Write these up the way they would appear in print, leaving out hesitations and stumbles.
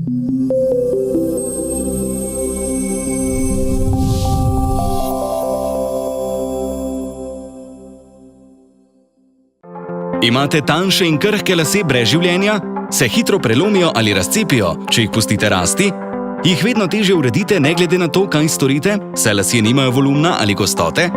Imate tanjše in krhke lase brez življenja? Se hitro prelomijo ali razcepijo, če jih pustite rasti? Jih vedno težje uredite, ne glede na to, kaj storite, saj lasje nimajo volumna ali gostote?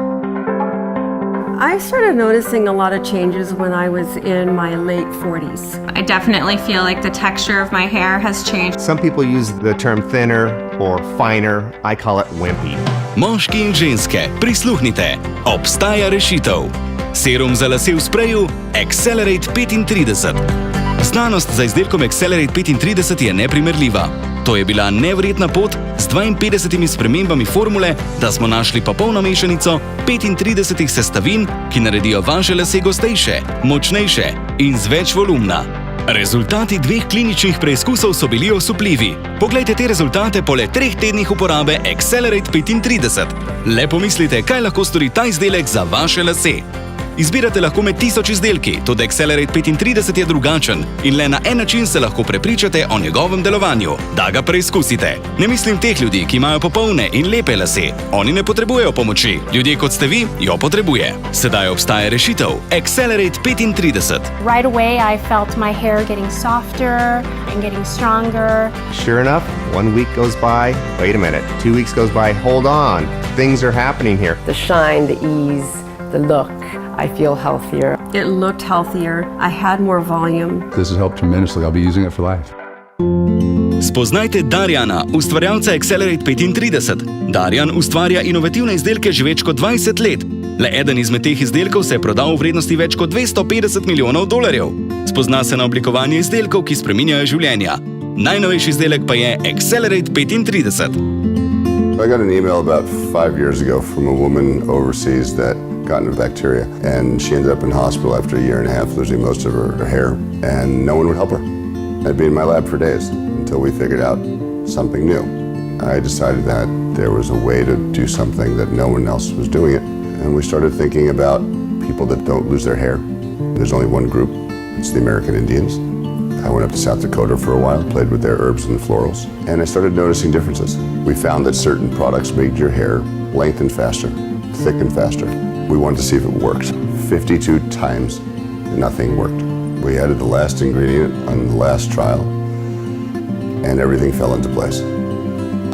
I started noticing a lot of changes when I was in my late 40s. I definitely feel like the texture of my hair has changed. Some people use the term thinner or finer. I call it wimpy. Moški in ženske, prisluhnite, obstaja rešitev. Serum za lase v spreju Xcellerate 35. Znanost za izdelkom Xcellerate 35 je neprimerljiva. To je bila neverjetna pot z 52 spremembami formule, da smo našli popolno mešanico 35 sestavin, ki naredijo vaše lase gostejše, močnejše in z več volumna. Rezultati 2 kliničnih preizkusov so bili osupljivi. Poglejte te rezultate po le 3 tednih uporabe Xcellerate 35. Le pomislite, kaj lahko stori ta izdelek za vaše lase. Izbirate lahko med 1000 izdelki, tudi Xcellerate 35 je drugačen in le na en način se lahko prepričate o njegovem delovanju, da ga preizkusite. Ne mislim teh ljudi, ki imajo popolne in lepe lase. Oni ne potrebujejo pomoči. Ljudje kot ste vi, jo potrebuje. Sedaj obstaja rešitev. Xcellerate 35. Right away I felt my hair getting softer and getting stronger. Sure enough, 1 week goes by. Wait a minute. 2 weeks goes by. Hold on. Things are happening here. The shine, the ease, the look. I feel healthier. It looked healthier. I had more volume. This has helped tremendously. I'll be using it for life. Spoznajte Darjana, ustvarjalca Xcellerate 35. Darjan ustvarja inovativne izdelke že več kot 20 let. Le eden izmed teh izdelkov se je prodal v vrednosti več kot $250 milijonov. Spozna se na oblikovanje izdelkov, ki spreminjajo življenja. Najnovejši izdelek pa je Xcellerate 35. I got an email about 5 years ago from a woman overseas that got into bacteria, and she ended up in hospital after a year and a half, losing most of her hair, and no one would help her. I'd be in my lab for days until we figured out something new. I decided that there was a way to do something that no one else was doing it, and we started thinking about people that don't lose their hair. There's only one group, it's the American Indians. I went up to South Dakota for a while, played with their herbs and florals, and I started noticing differences. We found that certain products made your hair lengthen faster, thicken faster. We wanted to see if it worked. 52 times, nothing worked. We added the last ingredient on the last trial, and everything fell into place.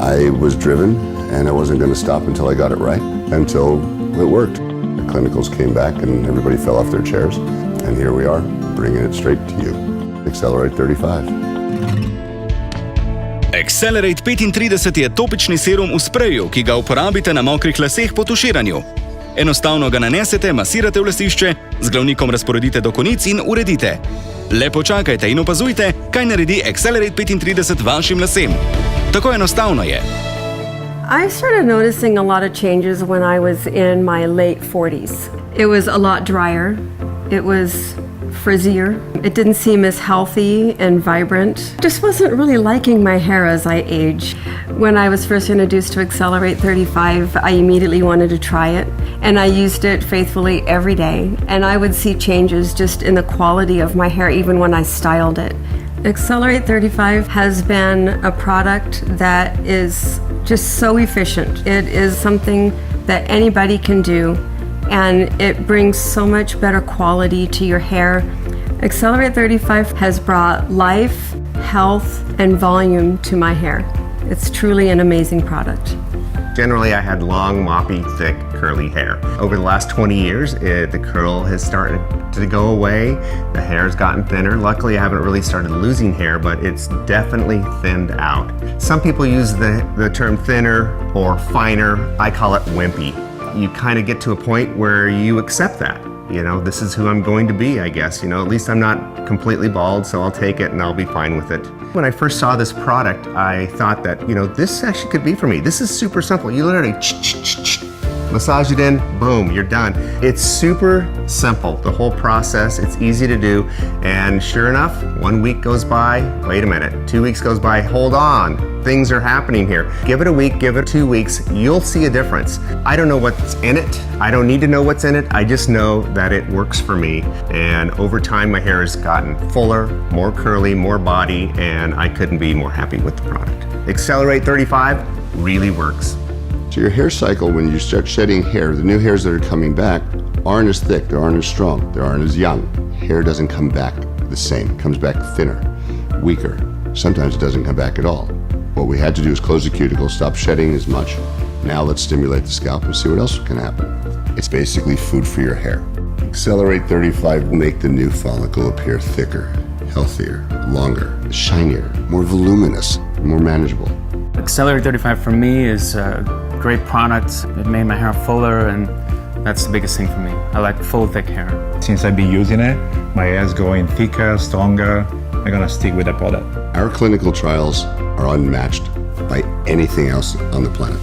I was driven, and I wasn't going to stop until I got it right, until it worked. The clinicals came back, and everybody fell off their chairs, and here we are, bringing it straight to you. Xcellerate 35. Xcellerate 35 je topični serum v spreju, ki ga uporabite na mokrih laseh po tuširanju. Enostavno ga nanesete, masirate v lasišče, z glavnikom razporedite do konic in uredite. Le počakajte in opazujte, kaj naredi Xcellerate 35 vašim lasem. Tako enostavno je. I started noticing a lot of changes when I was in my late 40s. It was a lot drier. It was frizzier. It didn't seem as healthy and vibrant. Just wasn't really liking my hair as I aged. When I was first introduced to Xcellerate 35, I immediately wanted to try it, and I used it faithfully every day, and I would see changes just in the quality of my hair even when I styled it. Xcellerate 35 has been a product that is just so efficient. It is something that anybody can do, and it brings so much better quality to your hair. Xcellerate 35 has brought life, health, and volume to my hair. It's truly an amazing product. Generally, I had long, moppy, thick, curly hair. Over the last 20 years, the curl has started to go away. The hair's gotten thinner. Luckily, I haven't really started losing hair, but it's definitely thinned out. Some people use the term thinner or finer. I call it wimpy. You kind of get to a point where you accept that. You know, this is who I'm going to be, I guess. You know, at least I'm not completely bald, so I'll take it and I'll be fine with it. When I first saw this product, I thought that, you know, this actually could be for me. This is super simple. You literally Massage it in, boom, you're done. It's super simple, the whole process. It's easy to do. And sure enough, 1 week goes by, wait a minute, 2 weeks goes by, hold on, things are happening here. Give it a week, give it 2 weeks, you'll see a difference. I don't know what's in it. I don't need to know what's in it. I just know that it works for me. And over time, my hair has gotten fuller, more curly, more body, and I couldn't be more happy with the product. Xcellerate 35 really works. So your hair cycle, when you start shedding hair, the new hairs that are coming back aren't as thick, they aren't as strong, they aren't as young. Hair doesn't come back the same. It comes back thinner, weaker. Sometimes it doesn't come back at all. What we had to do is close the cuticle, stop shedding as much. Now let's stimulate the scalp and see what else can happen. It's basically food for your hair. Xcellerate 35 will make the new follicle appear thicker, healthier, longer, shinier, more voluminous, more manageable. Xcellerate 35 for me is a great product. It made my hair fuller, and that's the biggest thing for me. I like full, thick hair. Since I've been using it, my hair is going thicker, stronger. I'm gonna stick with the product. Our clinical trials are unmatched by anything else on the planet.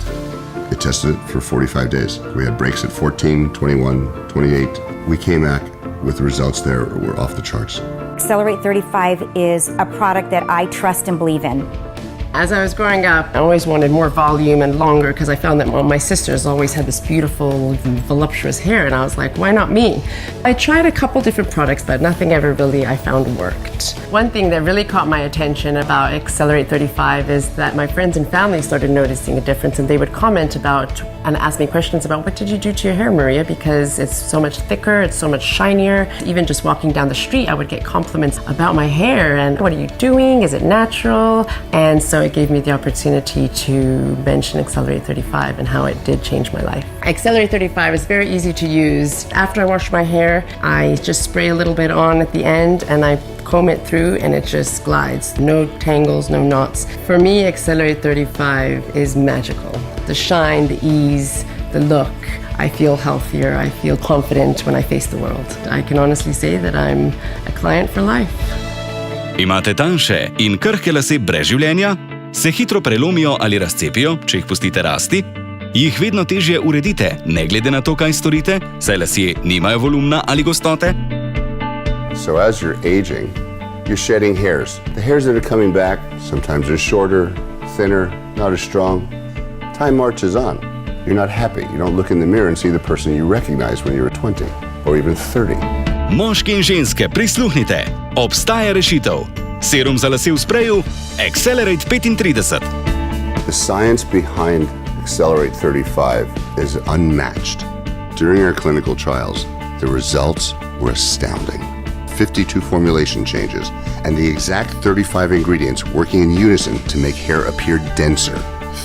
They tested it for 45 days. We had breaks at 14, 21, 28. We came back with the results there were off the charts. Xcellerate 35 is a product that I trust and believe in. As I was growing up, I always wanted more volume and longer because I found that my sisters always had this beautiful, voluptuous hair, and I was like, why not me? I tried a couple different products, but nothing ever really I found worked. One thing that really caught my attention about Xcellerate 35 is that my friends and family started noticing a difference, and they would comment about and ask me questions about, what did you do to your hair, Maria? Because it's so much thicker, it's so much shinier. Even just walking down the street, I would get compliments about my hair and what are you doing? Is it natural? And so it gave me the opportunity to mention Xcellerate 35 and how it did change my life. Xcellerate 35 is very easy to use. After I wash my hair, I just spray a little bit on at the end and I comb it through and it just glides. No tangles, no knots. For me, Xcellerate 35 is magical. The shine, the ease, the look. I feel healthier, I feel confident when I face the world. I can honestly say that I'm a client for life. Imate tanjše in krhke lase brez življenja? Se hitro prelomijo ali razcepijo, če jih pustite rasti? Jih vedno težje uredite, ne glede na to, kaj storite, saj lasje nimajo volumna ali gostote? So as you're aging, you're shedding hairs. The hairs that are coming back, sometimes they're shorter, thinner, not as strong. Time marches on. You're not happy. You don't look in the mirror and see the person you recognize when you were 20 or even 30. Moški in ženske, prisluhnite! Obstaja rešitev. Serum za lase v spreju Xcellerate 35. The science behind Xcellerate 35 is unmatched. During our clinical trials, the results were astounding. 52 formulation changes and the exact 35 ingredients working in unison to make hair appear denser,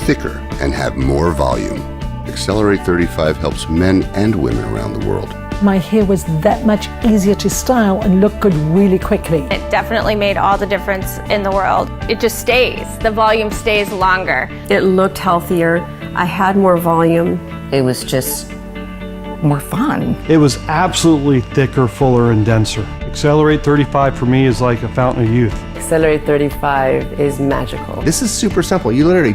thicker, and have more volume. Xcellerate 35 helps men and women around the world. My hair was that much easier to style and look good really quickly. It definitely made all the difference in the world. It just stays. The volume stays longer. It looked healthier. I had more volume. It was just more fun. It was absolutely thicker, fuller, and denser. Xcellerate 35 for me is like a fountain of youth. Xcellerate 35 is magical. This is super simple. You literally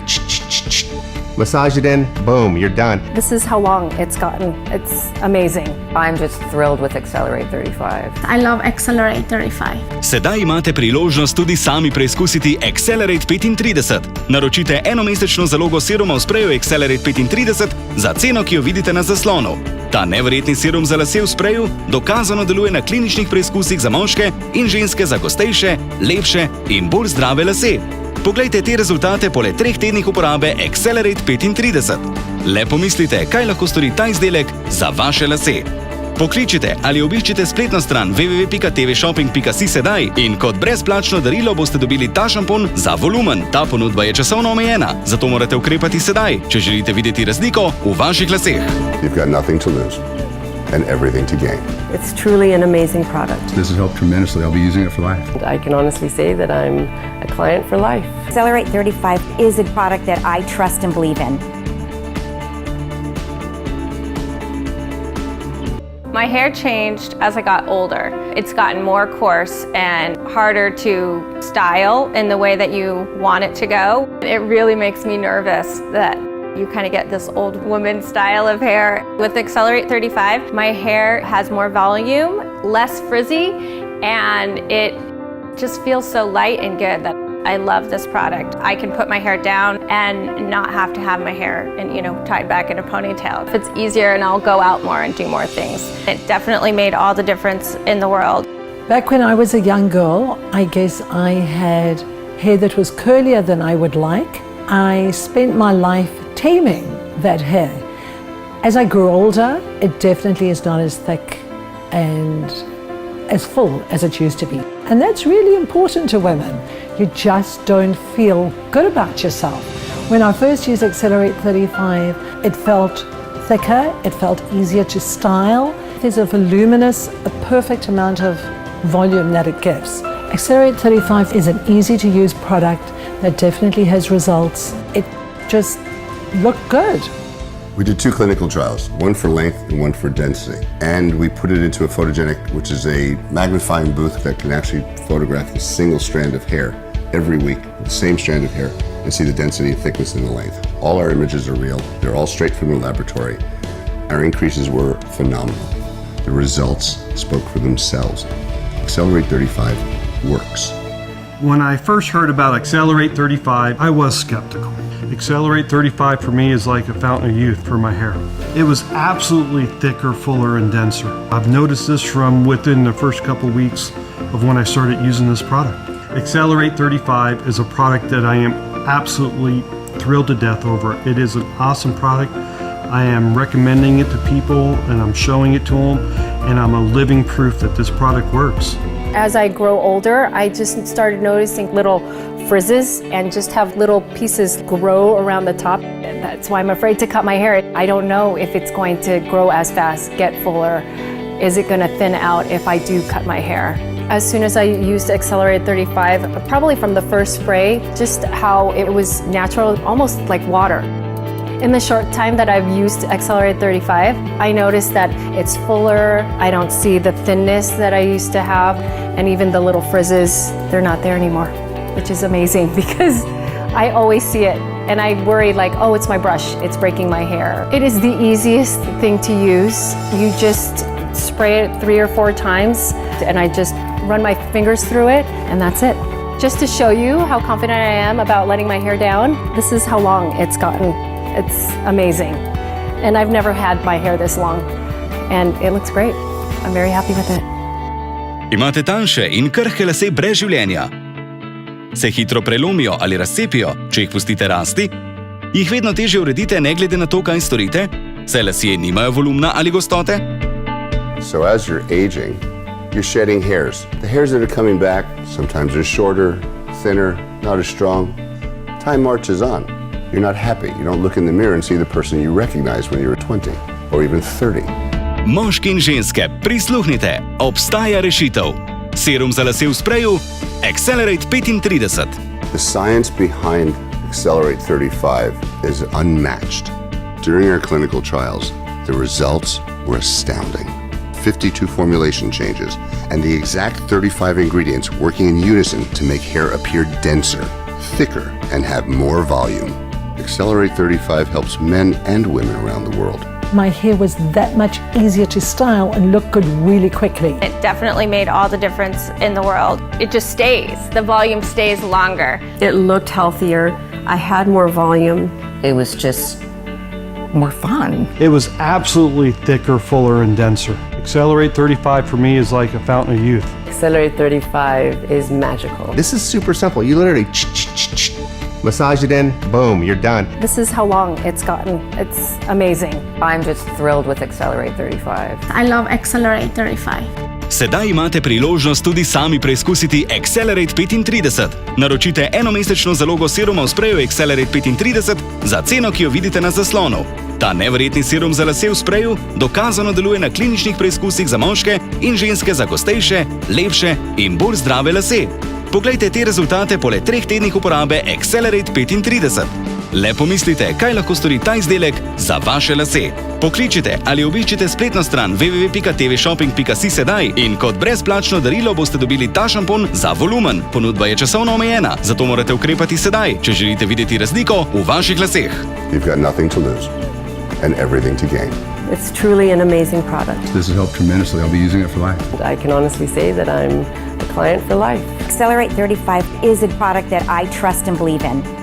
massage it in, boom, you're done. This is how long it's gotten. It's amazing. I'm just thrilled with Xcellerate 35. I love Xcellerate 35. Sedaj imate priložnost tudi sami preizkusiti Xcellerate 35. Naročite enomesečno zalogo seruma v spreju Xcellerate 35 za ceno, ki jo vidite na zaslonu. Ta neverjetni serum za lase v spreju dokazano deluje na kliničnih preizkusih za moške in ženske za gostejše, lepše in bolj zdrave lase. Poglejte te rezultate po le 3 tednih uporabe Xcellerate 35. Le pomislite, kaj lahko stori ta izdelek za vaše lase. Pokličite ali obiščite spletno stran www.TVshopping.si sedaj in kot brezplačno darilo boste dobili ta šampon za volumen. Ta ponudba je časovno omejena, zato morate ukrepati sedaj, če želite videti razliko v vaših laseh. You've got nothing to lose and everything to gain. It's truly an amazing product. This has helped tremendously. I'll be using it for life. I can honestly say that I'm a client for life. Xcellerate 35 is a product that I trust and believe in. My hair changed as I got older. It's gotten more coarse and harder to style in the way that you want it to go. It really makes me nervous that You kind of get this old woman style of hair. With Xcellerate 35, my hair has more volume, less frizzy, and it just feels so light and good that I love this product. I can put my hair down and not have to have my hair tied back in a ponytail. It's easier and I'll go out more and do more things. It definitely made all the difference in the world. Back when I was a young girl, I guess I had hair that was curlier than I would like. I spent my life taming that hair. As I grew older, it definitely is not as thick and as full as it used to be. And that's really important to women. You just don't feel good about yourself. When I first used Xcellerate 35, it felt thicker, it felt easier to style. There's a voluminous, a perfect amount of volume that it gives. Xcellerate 35 is an easy to use product that definitely has results. It just looked good. We did 2 clinical trials, one for length and one for density. And we put it into a photogenic, which is a magnifying booth that can actually photograph a single strand of hair every week, the same strand of hair, and see the density, thickness, and the length. All our images are real. They're all straight from the laboratory. Our increases were phenomenal. The results spoke for themselves. Xcellerate 35 works. When I first heard about Xcellerate 35, I was skeptical. Xcellerate 35 for me is like a fountain of youth for my hair. It was absolutely thicker, fuller, and denser. I've noticed this from within the first couple weeks of when I started using this product. Xcellerate 35 is a product that I am absolutely thrilled to death over. It is an awesome product. I am recommending it to people and I'm showing it to them, and I'm a living proof that this product works. As I grow older, I just started noticing little frizzes and just have little pieces grow around the top. That's why I'm afraid to cut my hair. I don't know if it's going to grow as fast, get fuller. Is it going to thin out if I do cut my hair? As soon as I used Xcellerate 35, probably from the first spray, just how it was natural, almost like water. In the short time that I've used Xcellerate 35, I noticed that it's fuller. I don't see the thinness that I used to have, and even the little frizzes, they're not there anymore, which is amazing because I always see it and I worry like, oh, it's my brush, it's breaking my hair. It is the easiest thing to use. You just spray it 3 or 4 times and I just run my fingers through it and that's it. Just to show you how confident I am about letting my hair down, this is how long it's gotten. It's amazing. And I've never had my hair this long. And it looks great. I'm very happy with it. Imate tanjše in krhke lase brez življenja? Se hitro prelomijo ali razcepijo, če jih pustite rasti? Jih vedno težje uredite ne glede na to, kaj storite? Saj lasje nimajo volumna ali gostote? So as you're aging, you're shedding hairs. The hairs that are coming back, sometimes they're shorter, thinner, not as strong. Time marches on. You're not happy. You don't look in the mirror and see the person you recognized when you were 20 or even 30. Moški in ženske, prisluhnite, obstaja rešitev. Serum za lase v spreju, Xcellerate 35. The science behind Xcellerate 35 is unmatched. During our clinical trials, the results were astounding. 52 formulation changes and the exact 35 ingredients working in unison to make hair appear denser, thicker, and have more volume. Xcellerate 35 helps men and women around the world. My hair was that much easier to style and look good really quickly. It definitely made all the difference in the world. It just stays. The volume stays longer. It looked healthier. I had more volume. It was just more fun. It was absolutely thicker, fuller, and denser. Xcellerate 35 for me is like a fountain of youth. Xcellerate 35 is magical. This is super simple. You literally massage it in, boom, you're done. This is how long it's gotten. It's amazing. I'm just thrilled with Xcellerate 35. I love Xcellerate 35. Sedaj imate priložnost tudi sami preizkusiti Xcellerate 35. Naročite enomesečno zalogo seruma v spreju Xcellerate 35 za ceno, ki jo vidite na zaslonu. Ta neverjetni serum za lase v spreju dokazano deluje na kliničnih preizkusih za moške in ženske za gostejše, lepše in bolj zdrave lase. Poglejte te rezultate po le 3 tednih uporabe Xcellerate 35. Le pomislite, kaj lahko stori ta izdelek za vaše lase. Pokličite ali obiščite spletno stran www.TVshopping.si sedaj in kot brezplačno darilo boste dobili ta šampon za volumen. Ponudba je časovno omejena, zato morate ukrepati sedaj, če želite videti razliko v vaših laseh. You've got nothing to lose and everything to gain. It's truly an amazing product. This has helped tremendously. I'll be using it for life. I can honestly say that I'm a client for life. Xcellerate 35 is a product that I trust and believe in.